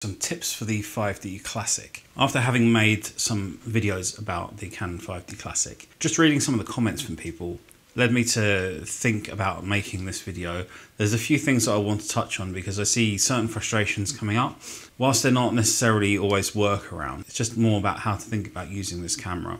Some tips for the 5D Classic. After having made some videos about the Canon 5D Classic, just reading some of the comments from people led me to think about making this video. There's a few things that I want to touch on because I see certain frustrations coming up. Whilst they're not necessarily always workaround, it's just more about how to think about using this camera.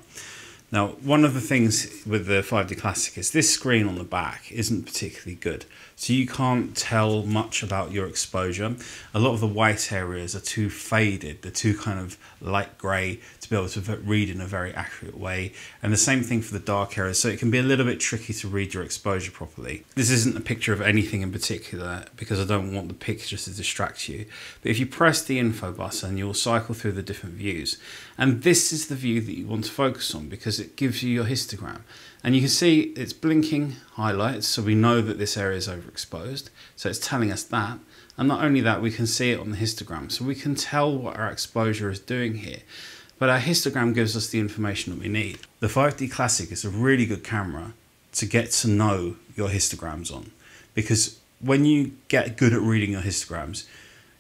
Now, one of the things with the 5D Classic is this screen on the back isn't particularly good. So you can't tell much about your exposure. A lot of the white areas are too faded. They're too kind of light grey to be able to read in a very accurate way. And the same thing for the dark areas. So it can be a little bit tricky to read your exposure properly. This isn't a picture of anything in particular because I don't want the picture to distract you. But if you press the info button, you'll cycle through the different views. And this is the view that you want to focus on because it gives you your histogram. And you can see it's blinking highlights, so we know that this area is overexposed. So it's telling us that. And not only that, we can see it on the histogram. So we can tell what our exposure is doing here. But our histogram gives us the information that we need. The 5D Classic is a really good camera to get to know your histograms on. Because when you get good at reading your histograms,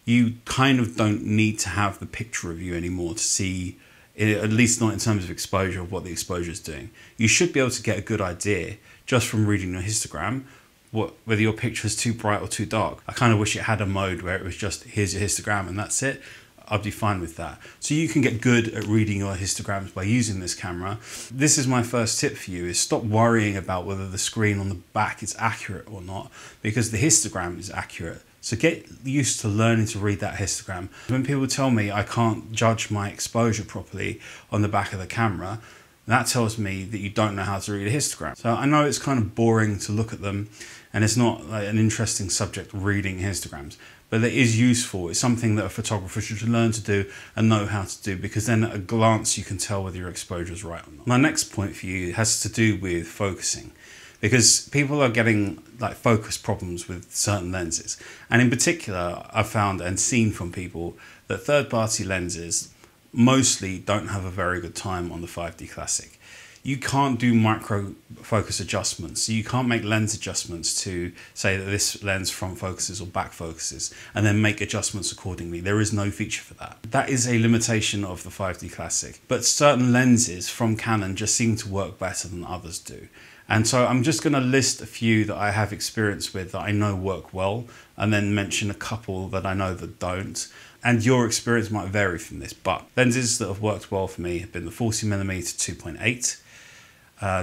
you kind of don't need to have the picture of you anymore to see, at least not in terms of exposure, of what the exposure is doing. You should be able to get a good idea just from reading your histogram whether your picture is too bright or too dark. I kind of wish it had a mode where it was just, here's your histogram and that's it. I'd be fine with that. So you can get good at reading your histograms by using this camera. This is my first tip for you, is stop worrying about whether the screen on the back is accurate or not, because the histogram is accurate. So get used to learning to read that histogram. When people tell me I can't judge my exposure properly on the back of the camera, that tells me that you don't know how to read a histogram. So I know it's kind of boring to look at them and it's not like an interesting subject reading histograms, but it is useful. It's something that a photographer should learn to do and know how to do, because then at a glance you can tell whether your exposure is right or not. My next point for you has to do with focusing, because people are getting like focus problems with certain lenses. And in particular, I've found and seen from people that third-party lenses mostly don't have a very good time on the 5D Classic. You can't do micro focus adjustments. So you can't make lens adjustments to say that this lens front focuses or back focuses and then make adjustments accordingly. There is no feature for that. That is a limitation of the 5D Classic. But certain lenses from Canon just seem to work better than others do. And so I'm just going to list a few that I have experience with that I know work well, and then mention a couple that I know that don't. And your experience might vary from this, but lenses that have worked well for me have been the 40mm 2.8,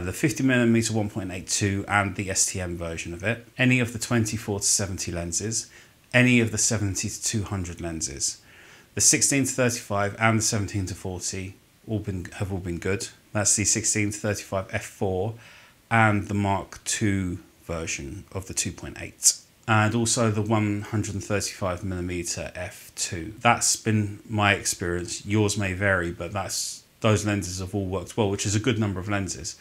the 50mm 1.82 and the STM version of it, any of the 24-70 lenses, any of the 70-200 lenses, the 16-35 and the 17-40 have all been good. That's the 16-35 f4 and the Mark II version of the 2.8. And also the 135mm f2. That's been my experience. Yours may vary, but those lenses have all worked well, which is a good number of lenses.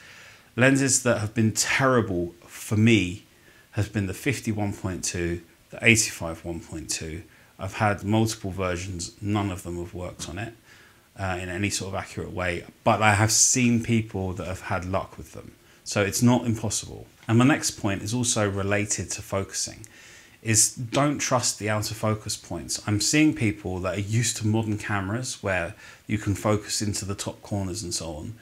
Lenses that have been terrible for me has been the 50 1.2, the 85 1.2. I've had multiple versions, none of them have worked on it in any sort of accurate way, but I have seen people that have had luck with them. So it's not impossible. And my next point is also related to focusing, is don't trust the outer focus points. I'm seeing people that are used to modern cameras where you can focus into the top corners and so on,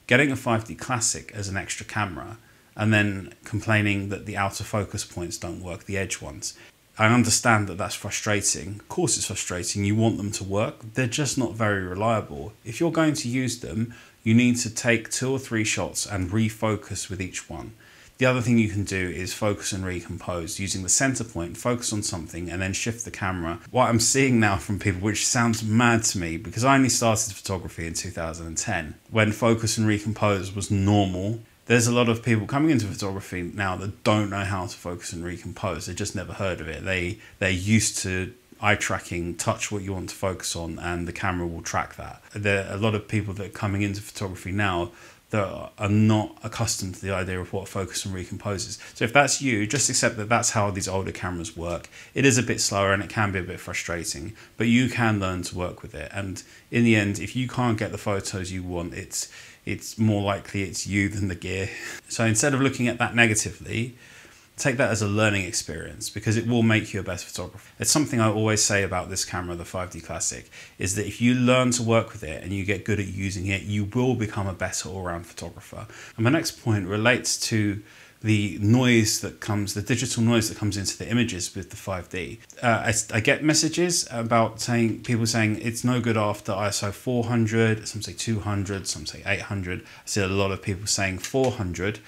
getting a 5D Classic as an extra camera and then complaining that the outer focus points don't work, the edge ones. I understand that that's frustrating. Of course it's frustrating, you want them to work. They're just not very reliable. If you're going to use them, you need to take 2 or 3 shots and refocus with each one. The other thing you can do is focus and recompose using the center point, focus on something and then shift the camera. What I'm seeing now from people, which sounds mad to me because I only started photography in 2010 when focus and recompose was normal. There's a lot of people coming into photography now that don't know how to focus and recompose. They just never heard of it. They're used to eye tracking, touch what you want to focus on and the camera will track that. There are a lot of people that are coming into photography now that are not accustomed to the idea of what focus and recompose is. So if that's you, just accept that that's how these older cameras work. It is a bit slower and it can be a bit frustrating, but you can learn to work with it. And in the end, if you can't get the photos you want, it's more likely it's you than the gear. So instead of looking at that negatively, take that as a learning experience, because it will make you a better photographer. It's something I always say about this camera, the 5D Classic, is that if you learn to work with it and you get good at using it, you will become a better all-round photographer. And my next point relates to the noise that comes, the digital noise that comes into the images with the 5D. I get messages about people saying it's no good after ISO 400, some say 200, some say 800. I see a lot of people saying 400.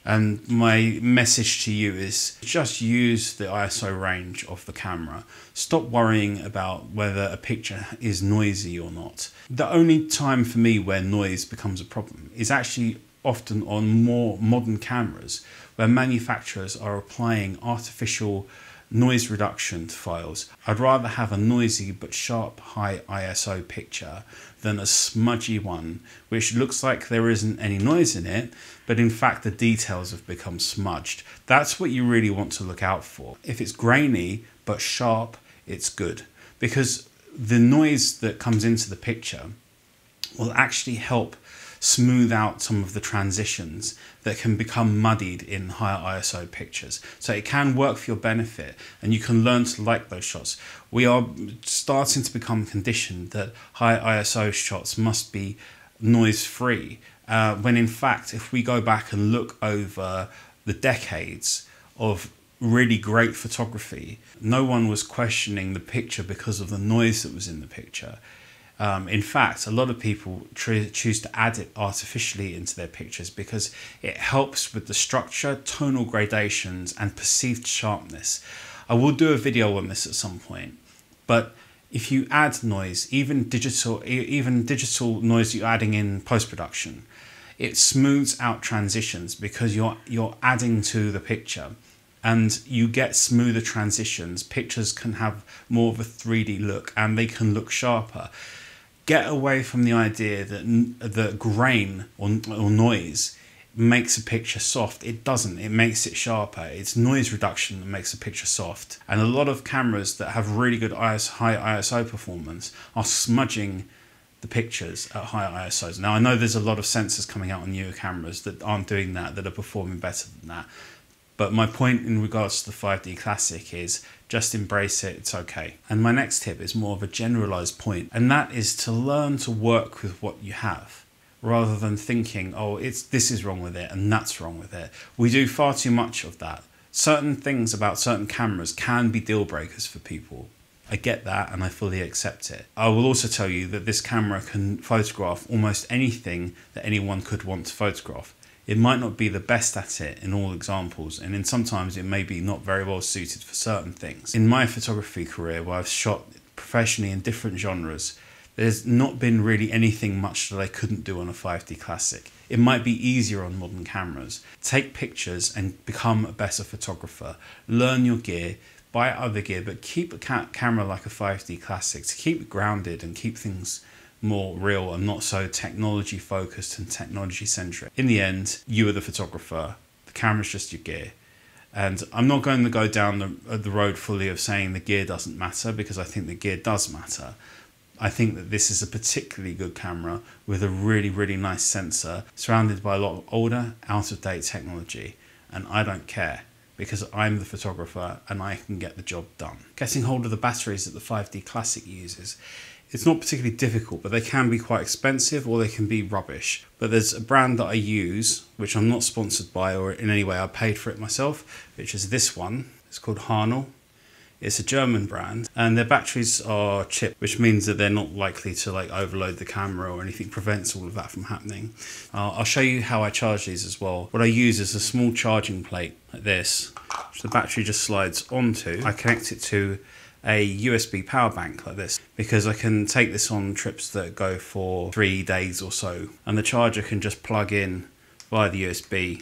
And my message to you is just use the ISO range of the camera. Stop worrying about whether a picture is noisy or not. The only time for me where noise becomes a problem is actually often on more modern cameras, where manufacturers are applying artificial noise reduction to files. I'd rather have a noisy but sharp high ISO picture than a smudgy one which looks like there isn't any noise in it, but in fact the details have become smudged. That's what you really want to look out for. If it's grainy but sharp, it's good, because the noise that comes into the picture will actually help smooth out some of the transitions that can become muddied in higher ISO pictures. So it can work for your benefit, and you can learn to like those shots. We are starting to become conditioned that high ISO shots must be noise free, when in fact, if we go back and look over the decades of really great photography, no one was questioning the picture because of the noise that was in the picture. In fact, a lot of people choose to add it artificially into their pictures because it helps with the structure, tonal gradations, and perceived sharpness. I will do a video on this at some point, but if you add noise, even digital noise you're adding in post-production, it smooths out transitions because you're adding to the picture, and you get smoother transitions. Pictures can have more of a 3D look, and they can look sharper. Get away from the idea that the grain or noise makes a picture soft. It doesn't. It makes it sharper. It's noise reduction that makes a picture soft. And a lot of cameras that have really good high ISO performance are smudging the pictures at higher ISOs. Now, I know there's a lot of sensors coming out on newer cameras that aren't doing that, that are performing better than that. But my point in regards to the 5D Classic is just embrace it, it's okay. And my next tip is more of a generalized point, and that is to learn to work with what you have, rather than thinking, oh, this is wrong with it and that's wrong with it. We do far too much of that. Certain things about certain cameras can be deal breakers for people. I get that and I fully accept it. I will also tell you that this camera can photograph almost anything that anyone could want to photograph. It might not be the best at it in all examples, and then sometimes it may be not very well suited for certain things. In my photography career, where I've shot professionally in different genres, there's not been really anything much that I couldn't do on a 5D Classic. It might be easier on modern cameras. Take pictures and become a better photographer. Learn your gear, buy other gear, but keep a camera like a 5D Classic to keep it grounded and keep things more real and not so technology focused and technology centric. In the end, you are the photographer, the camera's just your gear. And I'm not going to go down the road fully of saying the gear doesn't matter, because I think the gear does matter. I think that this is a particularly good camera with a really, really nice sensor, surrounded by a lot of older, out-of-date technology. And I don't care, because I'm the photographer and I can get the job done. Getting hold of the batteries that the 5D Classic uses, it's not particularly difficult, but they can be quite expensive or they can be rubbish. But there's a brand that I use, which I'm not sponsored by or in any way, I paid for it myself, which is this one. It's called Canon. It's a German brand, and their batteries are chipped, which means that they're not likely to overload the camera or anything, prevents all of that from happening. I'll show you how I charge these as well. What I use is a small charging plate like this, which the battery just slides onto. I connect it to a USB power bank like this, because I can take this on trips that go for 3 days or so, and the charger can just plug in via the USB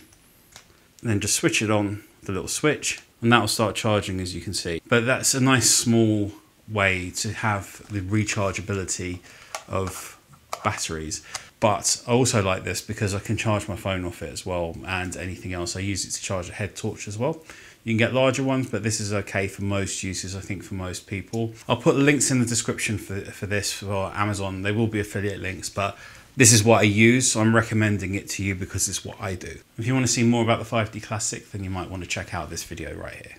and then just switch it on with the little switch, and that will start charging, as you can see. But that's a nice small way to have the rechargeability of batteries. But I also like this because I can charge my phone off it as well, and anything else. I use it to charge a head torch as well. You can get larger ones, but this is okay for most uses, I think, for most people. I'll put links in the description for this for Amazon. They will be affiliate links, but This is what I use, so I'm recommending it to you because it's what I do. If you want to see more about the 5D Classic, then you might want to check out this video right here.